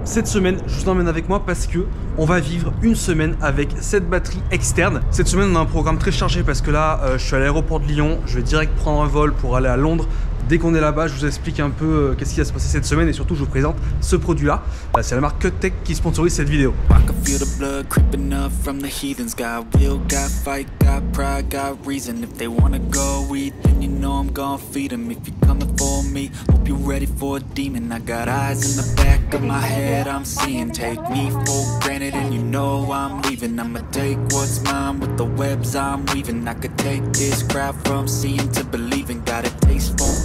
Cette semaine, je vous emmène avec moi parce que on va vivre une semaine avec cette batterie externe. Cette semaine, on a un programme très chargé parce que là, je suis à l'aéroport de Lyon. Je vais direct prendre un vol pour aller à Londres. Dès qu'on est là-bas, je vous explique un peu qu'est-ce qui va se passer cette semaine et surtout, je vous présente ce produit-là. C'est la marque Cuttech qui sponsorise cette vidéo.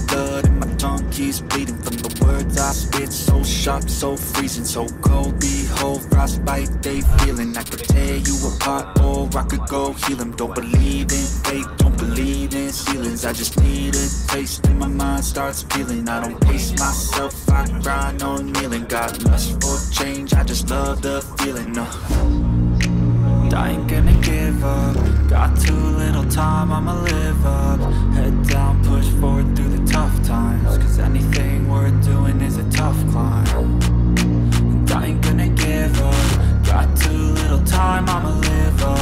Blood and my tongue keeps bleeding from the words I spit. So sharp, so freezing, so cold. Behold, frostbite, they feeling. I could tear you apart, or I could go heal them. Don't believe in fate, don't believe in ceilings. I just need a taste and my mind starts feeling. I don't pace myself, I grind on kneeling. Got lust for change, I just love the feeling. I ain't gonna give up. Got too little time, I'ma live up. Head down, push forward through the tough times. Cause anything worth doing is a tough climb. And I ain't gonna give up. Got too little time, I'ma live up.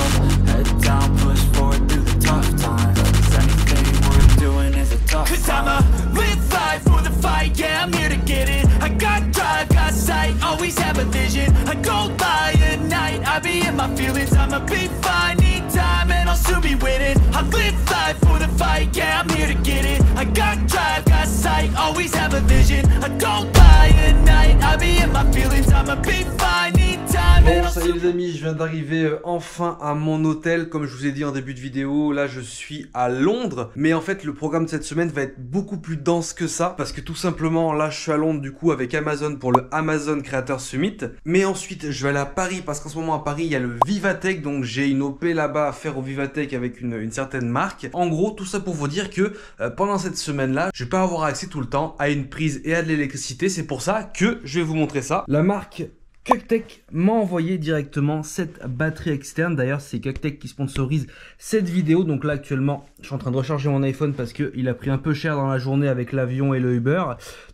Head down, push forward through the tough times. Cause anything worth doing is a tough climb. Cause I'ma live life for the fight, yeah, I'm here to get it. I got drive, got sight, always have a vision. I don't lie at night, I be in my feelings. I'ma be fine, need time, and I'll soon be winning. I live life for the fight, yeah, I'm here to get it. I got drive, got sight, always have a vision. I don't lie at night, I be in my feelings. I'ma be fine, need time, and I'll Bon, ça y est les amis, je viens d'arriver enfin à mon hôtel. Comme je vous ai dit en début de vidéo, là je suis à Londres. Mais en fait, le programme de cette semaine va être beaucoup plus dense que ça. Parce que tout simplement, là je suis à Londres du coup avec Amazon pour le Amazon Creator Summit. Mais ensuite, je vais aller à Paris parce qu'en ce moment à Paris, il y a le Vivatech. Donc j'ai une OP là-bas à faire au Vivatech avec une certaine marque. En gros, tout ça pour vous dire que pendant cette semaine-là, je vais pas avoir accès tout le temps à une prise et à de l'électricité. C'est pour ça que je vais vous montrer ça. La marque Cuttech m'a envoyé directement cette batterie externe. D'ailleurs, c'est Cuttech qui sponsorise cette vidéo. Donc là, actuellement, je suis en train de recharger mon iPhone parce qu'il a pris un peu cher dans la journée avec l'avion et le Uber.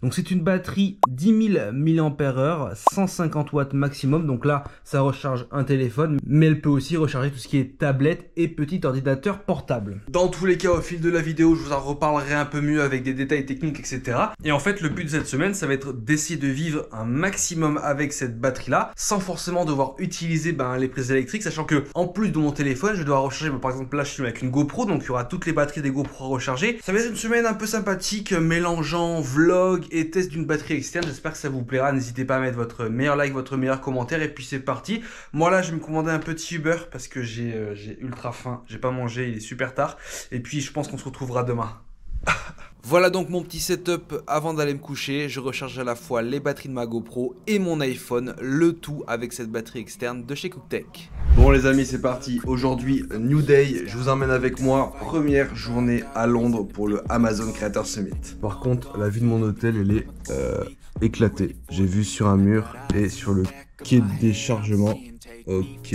Donc c'est une batterie 10 000 mAh, 150 watts maximum. Donc là, ça recharge un téléphone, mais elle peut aussi recharger tout ce qui est tablette et petit ordinateur portable. Dans tous les cas, au fil de la vidéo, je vous en reparlerai un peu mieux avec des détails techniques, etc. Et en fait, le but de cette semaine, ça va être d'essayer de vivre un maximum avec cette batterie là sans forcément devoir utiliser les prises électriques, sachant que en plus de mon téléphone je vais devoir recharger par exemple là je suis avec une GoPro, donc il y aura toutes les batteries des GoPro à recharger. Ça va être une semaine un peu sympathique mélangeant vlog et test d'une batterie externe. J'espère que ça vous plaira, n'hésitez pas à mettre votre meilleur like, votre meilleur commentaire, et puis c'est parti. Moi là je vais me commander un petit Uber parce que j'ai ultra faim, j'ai pas mangé, il est super tard, et puis je pense qu'on se retrouvera demain. Voilà donc mon petit setup avant d'aller me coucher. Je recharge à la fois les batteries de ma GoPro et mon iPhone, le tout avec cette batterie externe de chez Cuttech. Bon les amis, c'est parti. Aujourd'hui, New Day, je vous emmène avec moi. Première journée à Londres pour le Amazon Creator Summit. Par contre, la vue de mon hôtel, elle est éclatée. J'ai vu sur un mur et sur le quai de déchargement. Ok.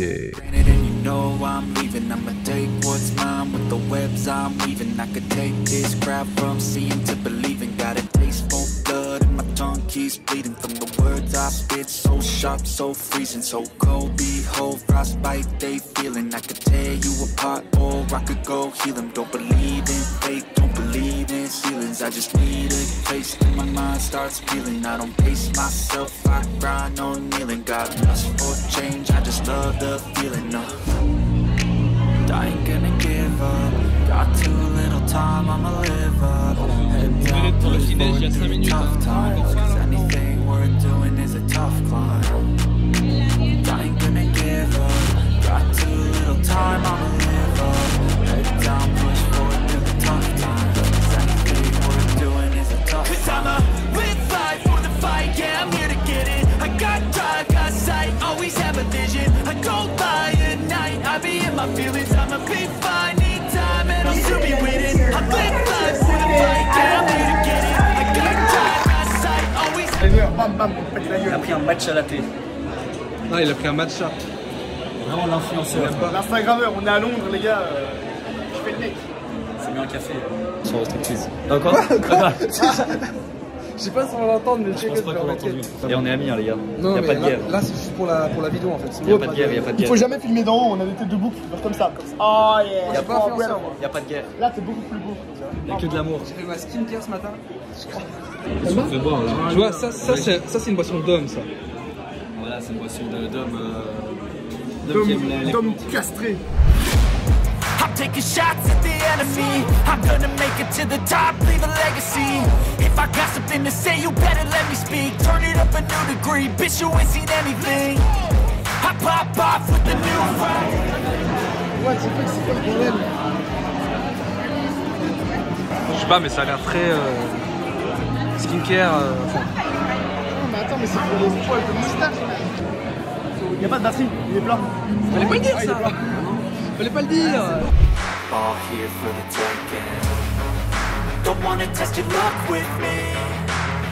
know I'm leaving. I'ma take what's mine with the webs I'm weaving. I could take this crowd from seeing to believing. Got a taste for blood and my tongue keeps bleeding from the words I spit. So sharp, so freezing, so cold. Behold, frostbite, they feeling. I could tear you apart or I could go heal them. Don't believe in fate, don't believe in ceilings. I just need a taste and my mind starts feeling. I don't pace myself, I grind on kneeling. Got lust for change, I just love the feeling. I ain't gonna give up. Got too little time, I'ma live up. Head down, push forward through the tough times. Cause anything worth doing is a tough climb. I ain't gonna give up. Got too little time, I'ma live up. Head down, push forward through the tough times. Cause anything worth doing is a tough climb. Cause I'ma live life for the fight, yeah, I'm here to get it. I got drive, got sight, always have a vision. I don't lie at night, I be in my feelings. I'ma be fine, need time, and I'll still be winning. I live life for the fight, yeah, I'm here to get it. I got drive, got sight, always. Il a pris un match à la télé. Non, il a pris un match à. Vraiment l'influenceur. L'Instagrammeur, on est à Londres les gars, je fais le mec. C'est bien un café. Sans restrictive. Encore. Je sais pas si on va l'entendre, mais Je pense pas qu'on l'a entendu. Et on est amis, hein, les gars. Non, y a pas de guerre. Là, c'est juste pour la vidéo en fait. Y a pas de guerre, y a pas de Il guerre. faut jamais filmer d'en haut, on a des têtes de boucle, comme ça. Oh yeah. Y a pas influenceur, Y a pas de guerre. Là, t'es beaucoup plus beau. Y a que de l'amour. J'ai fait ma skincare ce matin. Qu'est-ce qu'on fait boire là? Tu vois, ça c'est une boisson d'homme, ça. Voilà, c'est une boisson d'homme qui aime les D'homme castré. I'm taking shots at the enemy. I'm gonna make it to the top, leave a legacy. If I got something to say, you better let me speak. Turn it up a new degree, bitch, you ain't seen anything. I pop off with the new fight. Ouais, c'est pas que c'est pas le problème. Je sais pas, mais ça a l'air très skincare. Non, mais attends, mais c'est pour les poils de moustache. Il y a pas de batterie, il est plat. Fallait pas le dire ça. Fallait pas le dire. All here for the taking. Don't wanna test your luck with me.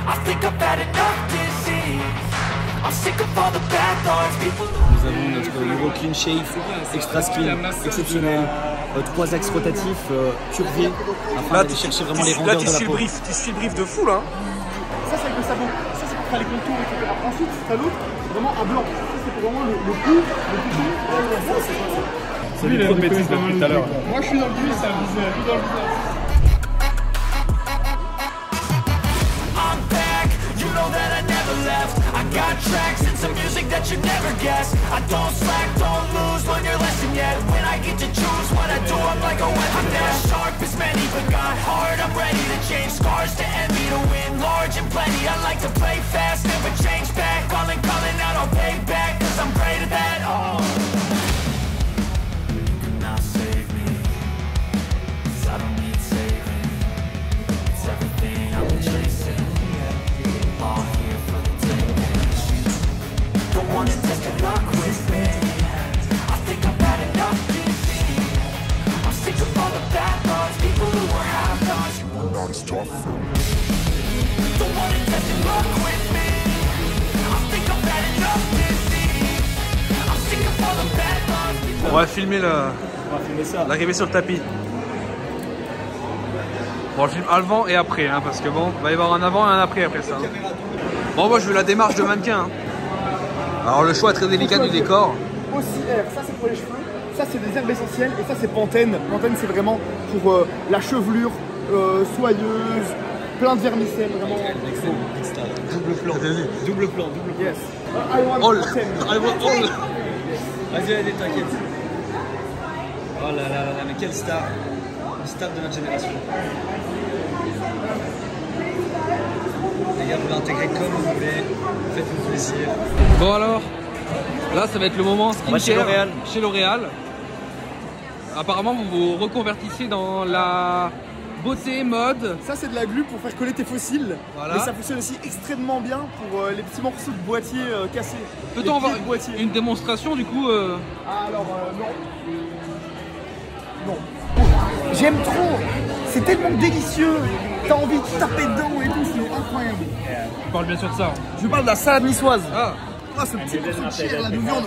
I think I've had enough disease. I'm sick of all the bad thoughts. People Nous avons notre nouveau clean shave extra spin exceptionnel. 3 axes rotatifs curvés afin d'aller chercher vraiment les rondeurs de la peau. Tu suis le brief de fou là. Ça, c'est avec le savon. Ça, c'est pour faire les contours, etc. Ensuite, t'as l'autre, vraiment à blanc. Ça, c'est pour vraiment le cou, le bouton. C'est lui, il a trop de bêtises depuis tout à l'heure. Moi, je suis dans le business, c'est un business. Je suis dans le business. I'm back, you know that I never left. I got tracks and some music that you never guess. I don't slack, don't lose, learn your lesson yet. When I get to choose what I do, I'm like a weapon. I'm not sharp as many, but got hard. I'm ready to change scars to envy, to win large and plenty. I like to play fast, never change back. Calling out, I'll pay back, cause I'm great at that. Oh. Now save me, 'cause I don't need saving. It's everything I've been chasing. All here for the taking. Don't wanna test your luck with me. I think I've had enough disease. I'm sick of all the bad thoughts, people who were half-nots. Don't wanna test your luck with me. I think I've had enough disease. I'm sick of all the bad thoughts, people. On va filmer l'arrivée sur le tapis. Bon, on le filme avant et après, hein, parce que bon, il va y avoir un avant et un après ça. Hein. Bon, moi je veux la démarche de mannequin. Hein. Alors le choix très délicat du décor. OCR, ça c'est pour les cheveux, ça c'est des herbes essentielles et ça c'est Pantene. Pantene c'est vraiment pour la chevelure soyeuse, plein de vermicelles, vraiment. Double plan, double plan. Yes. I want All. Pantene. I want all. Vas-y, allez, t'inquiète. Oh là là là, mais quelle star. Une star de notre génération. Les gars, vous l'intégrer comme vous voulez, faites-vous plaisir. Bon alors, là ça va être le moment skincare. On va chez L'Oréal. Chez L'Oréal. Apparemment vous vous reconvertissez dans la beauté, mode. Ça c'est de la glu pour faire coller tes fossiles. Voilà. Mais ça fonctionne aussi extrêmement bien pour les petits morceaux de boîtier cassés. Peut-on avoir boîtier. une démonstration du coup Ah, alors non. Non. J'aime trop. C'est tellement délicieux. T'as envie de taper dedans et tout, c'est incroyable. On parle bien sûr de ça. Je parle de la salade niçoise. Ah. Ah, ce petit morceau de chair là de viande.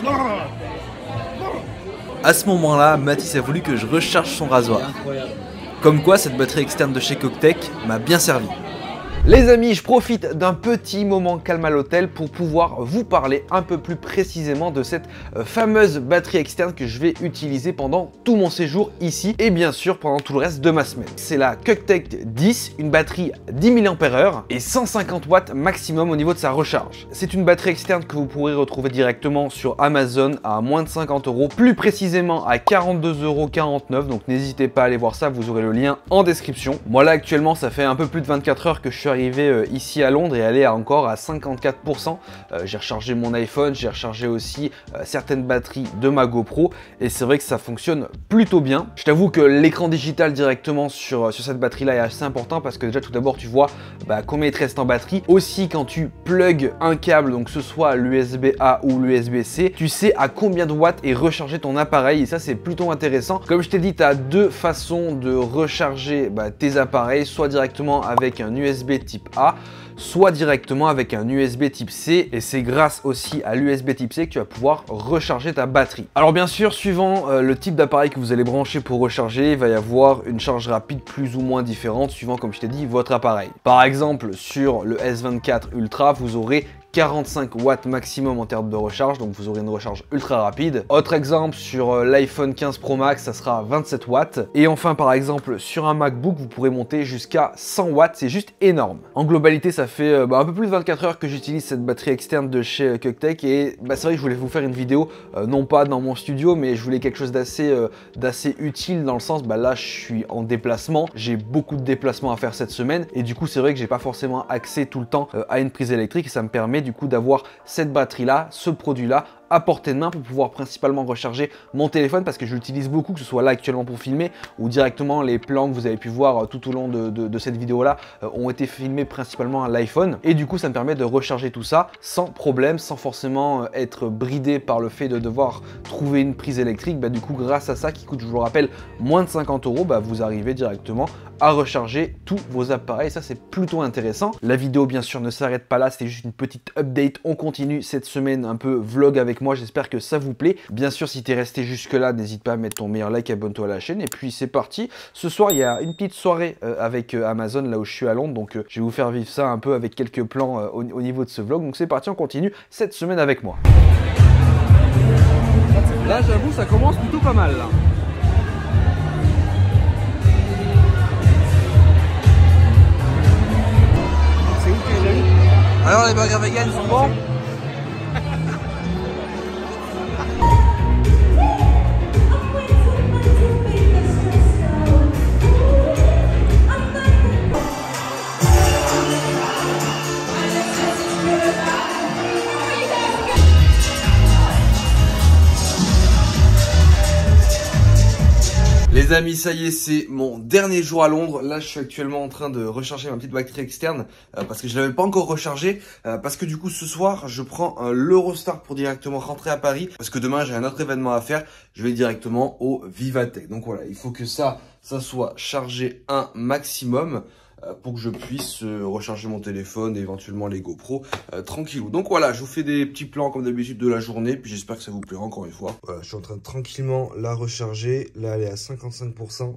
À ce moment-là, Mathis a voulu que je recharge son rasoir. Incroyable. Comme quoi, cette batterie externe de chez Coctech m'a bien servi. Les amis, je profite d'un petit moment calme à l'hôtel pour pouvoir vous parler un peu plus précisément de cette fameuse batterie externe que je vais utiliser pendant tout mon séjour ici et bien sûr pendant tout le reste de ma semaine. C'est la Coctech 10, une batterie 10 mAh et 150 watts maximum au niveau de sa recharge. C'est une batterie externe que vous pourrez retrouver directement sur Amazon à moins de 50 €, plus précisément à 42,49 €, donc n'hésitez pas à aller voir ça, vous aurez le lien en description. Moi là actuellement ça fait un peu plus de 24 heures que je suis arrivé ici à Londres et elle est encore à 54%. J'ai rechargé mon iPhone, j'ai rechargé aussi certaines batteries de ma GoPro et c'est vrai que ça fonctionne plutôt bien. Je t'avoue que l'écran digital directement sur cette batterie là est assez important parce que déjà tout d'abord tu vois combien il te reste en batterie. Aussi quand tu plugs un câble, donc que ce soit l'USB-A ou l'USB-C, tu sais à combien de watts est rechargé ton appareil et ça c'est plutôt intéressant. Comme je t'ai dit, tu as deux façons de recharger tes appareils, soit directement avec un USB type A, soit directement avec un USB type C, et c'est grâce aussi à l'USB type C que tu vas pouvoir recharger ta batterie. Alors bien sûr, suivant le type d'appareil que vous allez brancher pour recharger, il va y avoir une charge rapide plus ou moins différente suivant, comme je t'ai dit, votre appareil. Par exemple, sur le S24 Ultra, vous aurez 45 watts maximum en termes de recharge, donc vous aurez une recharge ultra rapide. Autre exemple, sur l'iPhone 15 Pro Max, ça sera 27 watts. Et enfin, par exemple, sur un MacBook, vous pourrez monter jusqu'à 100 watts, c'est juste énorme. En globalité, ça fait un peu plus de 24 heures que j'utilise cette batterie externe de chez Cucktech, et c'est vrai que je voulais vous faire une vidéo, non pas dans mon studio, mais je voulais quelque chose d'assez utile, dans le sens, là je suis en déplacement, j'ai beaucoup de déplacements à faire cette semaine, et du coup c'est vrai que j'ai pas forcément accès tout le temps à une prise électrique, et ça me permet du coup d'avoir cette batterie là, ce produit là à portée de main pour pouvoir principalement recharger mon téléphone, parce que je l'utilise beaucoup, que ce soit là actuellement pour filmer ou directement les plans que vous avez pu voir tout au long de cette vidéo là ont été filmés principalement à l'iPhone, et du coup ça me permet de recharger tout ça sans problème, sans forcément être bridé par le fait de devoir trouver une prise électrique. Du coup grâce à ça, qui coûte, je vous le rappelle, moins de 50 €, vous arrivez directement à recharger tous vos appareils. Ça c'est plutôt intéressant. La vidéo bien sûr ne s'arrête pas là, c'était juste une petite update, on continue cette semaine un peu vlog avec moi, j'espère que ça vous plaît. Bien sûr, si tu es resté jusque là, n'hésite pas à mettre ton meilleur like, abonne-toi à la chaîne, et puis c'est parti. Ce soir il y a une petite soirée avec Amazon là où je suis à Londres, donc je vais vous faire vivre ça un peu avec quelques plans au niveau de ce vlog. Donc c'est parti, on continue cette semaine avec moi. Là j'avoue ça commence plutôt pas mal là. Alors les burgers vegan sont bons? Les amis, ça y est, c'est mon dernier jour à Londres. Là, je suis actuellement en train de recharger ma petite batterie externe parce que je l'avais pas encore rechargée. Parce que du coup, ce soir, je prends l'Eurostar pour directement rentrer à Paris. Parce que demain, j'ai un autre événement à faire. Je vais directement au Vivatech. Donc voilà, il faut que ça soit chargé un maximum pour que je puisse recharger mon téléphone et éventuellement les GoPro tranquillou. Donc voilà, je vous fais des petits plans comme d'habitude de la journée, puis j'espère que ça vous plaira encore une fois. Voilà, je suis en train de tranquillement la recharger. Là, elle est à 55%.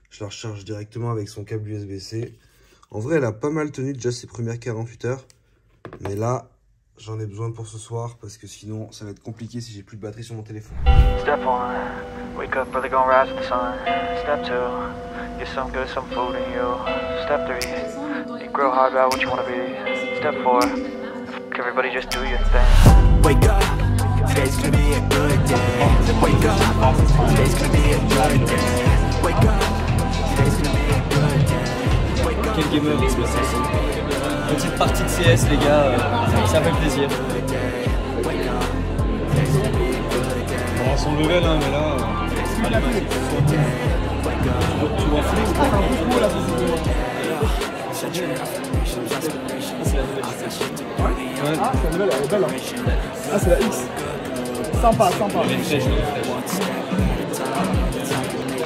Je la recharge directement avec son câble USB-C. En vrai, elle a pas mal tenu déjà ses premières 48 heures. Mais là, j'en ai besoin pour ce soir parce que sinon, ça va être compliqué si j'ai plus de batterie sur mon téléphone. Step 1, wake up early, gonna rise with the sun. Step 2, get some good, some food in you. Step 3, think real hard about what you wanna be. Step 4, everybody just do your thing. Wake up, today's gonna be a good day. Wake up, today's gonna be a good day. Wake up, today's gonna be a good day. Wake up. Quel gamer petite partie de CS les gars, ça fait plaisir. On a son level hein, mais là... Tu vois Flix, t'as un peu là Ah, c'est la nouvelle, elle est belle. Hein. Ah, c'est la X. Sympa.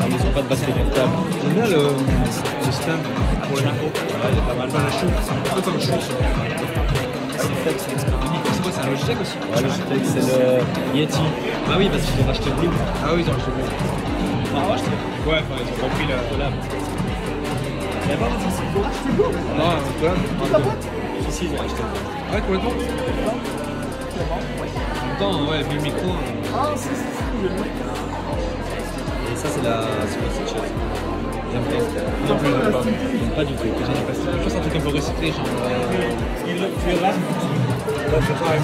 Ils ont pas de batterie portable. J'aime bien le stand pour les micros. Ouais, il est pas mal. Enfin, la chou. Un peu comme chou. C'est quoi, c'est un Logitech aussi? Ouais, Logitech, c'est le Yeti. Ah oui, parce qu'ils ont racheté le Blue. Ah oui, ils ont acheté le Blue. Ah, ouais, ouais, enfin, ils ont compris la collab. Il y a pas de c'est beau. Non, collab. Si, ils ont acheté le Blue. Ouais, complètement. En même temps, ouais, vu le micro. Ah, si, Et ça, c'est la. C'est quoi cette chaise? J'aime bien. Non, plus, J'aime pas du tout. J'en ai pas. Je pense un truc un peu recyclé, genre. Tu es là? Ouais, c'est pareil.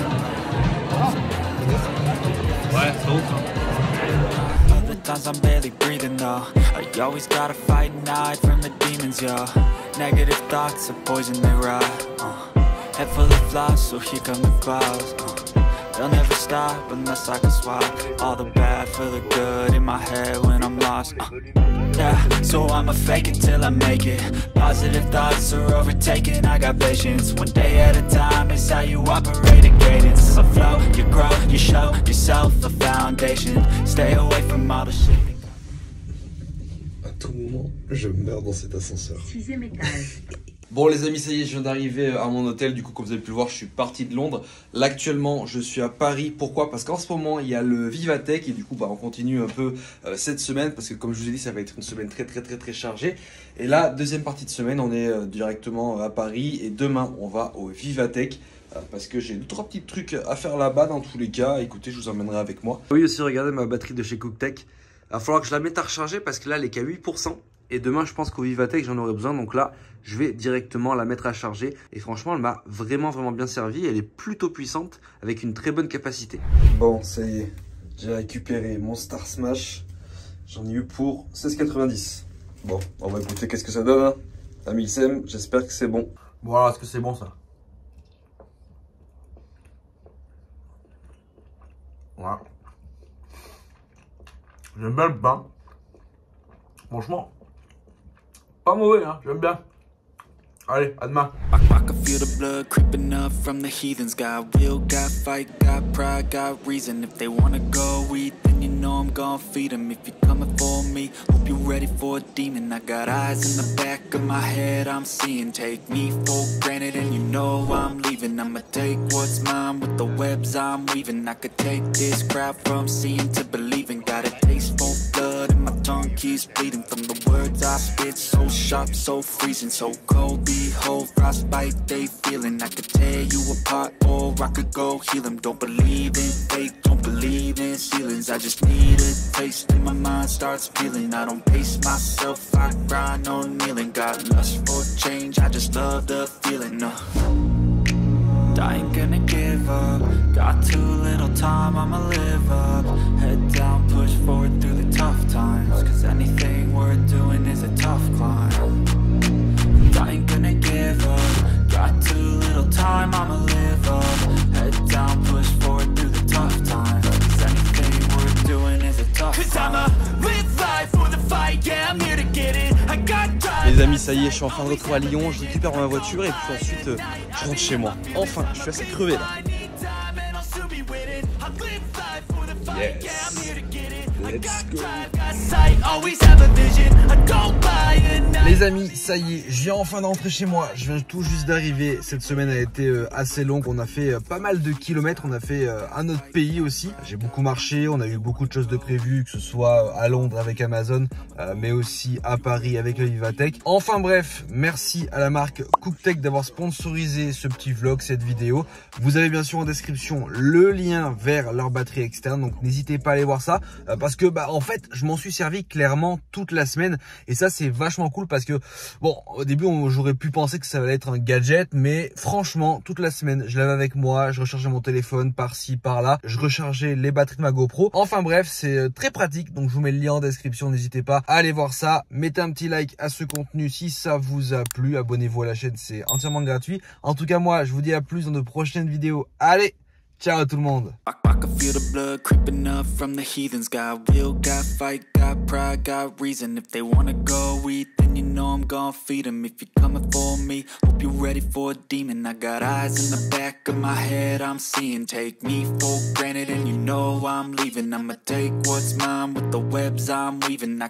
Ouais, c'est autre. Other times I'm barely breathing though. I always gotta fight and hide from the demons, yo. Negative thoughts are poison, they rot. Head full of flies, so here come the clouds. They'll never stop unless I can swap all the bad for the good in my head when I'm lost. Yeah, so I'ma fake it till I make it. Positive thoughts are overtaken, I got patience. One day at a time is how you operate a cadence. I flow, you grow, you show yourself a foundation. Stay away from all the shit. À tout moment, je meurs dans cet ascenseur. 6e étage. Bon les amis, ça y est, je viens d'arriver à mon hôtel. Du coup, comme vous avez pu le voir, je suis parti de Londres. Là actuellement, je suis à Paris. Pourquoi? Parce qu'en ce moment, il y a le Vivatech. Et du coup, on continue un peu cette semaine. Parce que comme je vous ai dit, ça va être une semaine très chargée. Et là, deuxième partie de semaine, on est directement à Paris. Et demain, on va au Vivatech. Parce que j'ai 2-3 petits trucs à faire là-bas dans tous les cas. Écoutez, je vous emmènerai avec moi. Oui aussi, regardez ma batterie de chez Cooktech. Il va falloir que je la mette à recharger parce que là, elle est qu'à 8%. Et demain, je pense qu'au Vivatech, j'en aurai besoin. Donc là, je vais directement la mettre à charger. Et franchement, elle m'a vraiment bien servi. Elle est plutôt puissante avec une très bonne capacité. Bon, ça y est. J'ai récupéré mon Star Smash. J'en ai eu pour 16,90. Bon, on va écouter qu'est-ce que ça donne. Hein. À 1000 cm, j'espère que c'est bon. Bon, alors, est-ce que c'est bon ça? Voilà. J'aime bien le pain. Franchement, pas mauvais, hein, j'aime bien. Allez, à demain. I can feel the blood creeping up from the heathens. Got will, got fight, got pride, got reason. If they wanna go eat, then you know I'm gonna feed them. If you're coming for me, hope you're ready for a demon. I got eyes in the back of my head, I'm seeing. Take me for granted and you know I'm leaving. I'ma take what's mine with the webs I'm weaving. I could take this crowd from seeing to believing. Got a taste for blood and my tongue keeps bleeding. From the words I spit, so sharp, so freezing, so cold. Behold, frostbite they feeling. I could tear you apart or I could go heal them. Don't believe in fate, don't believe in ceilings. I just need a taste and my mind starts feeling. I don't pace myself, I grind on kneeling. Got lust for change, I just love the feeling. I ain't gonna give up. Got too little time, I'ma live up. Head down, push forward through the tough times. Cause anything worth doing is a tough climb. I ain't gonna give up. Got too little time, I'ma live up. Head down, push forward through the tough times. Cause anything worth doing is a tough climb. Cause I'ma live life for the fight, yeah, I'm here to get it. I got drive. Les amis, ça y est, je suis enfin de retour à Lyon. Je récupère ma voiture et puis ensuite je rentre chez moi. Enfin, je suis assez crevé là. Yes. Let's go. Les amis, ça y est, je viens enfin d'entrer chez moi. Je viens tout juste d'arriver. Cette semaine a été assez longue. On a fait pas mal de kilomètres. On a fait un autre pays aussi. J'ai beaucoup marché. On a eu beaucoup de choses de prévues, que ce soit à Londres avec Amazon, mais aussi à Paris avec le Vivatech. Enfin bref, merci à la marque Cooktech d'avoir sponsorisé ce petit vlog, cette vidéo. Vous avez bien sûr en description le lien vers leur batterie externe. Donc n'hésitez pas à aller voir ça parce que en fait je m'en suis servi clairement toute la semaine et ça c'est vachement cool parce que bon au début j'aurais pu penser que ça allait être un gadget, mais franchement toute la semaine je l'avais avec moi, je rechargeais mon téléphone par-ci par-là, je rechargeais les batteries de ma GoPro. Enfin bref, c'est très pratique, donc je vous mets le lien en description, n'hésitez pas à aller voir ça. Mettez un petit like à ce contenu si ça vous a plu, abonnez-vous à la chaîne, c'est entièrement gratuit. En tout cas moi je vous dis à plus dans de prochaines vidéos. Allez, ciao tout le monde. I can feel the blood creeping up from the heathens. Got will, got fight, got pride, got reason. If they wanna go eat, then you know I'm gonna feed them. If you're coming for me, hope you're ready for a demon. I got eyes in the back of my head, I'm seeing. Take me for granted and you know I'm leaving. I'ma take what's mine with the webs I'm weaving. I could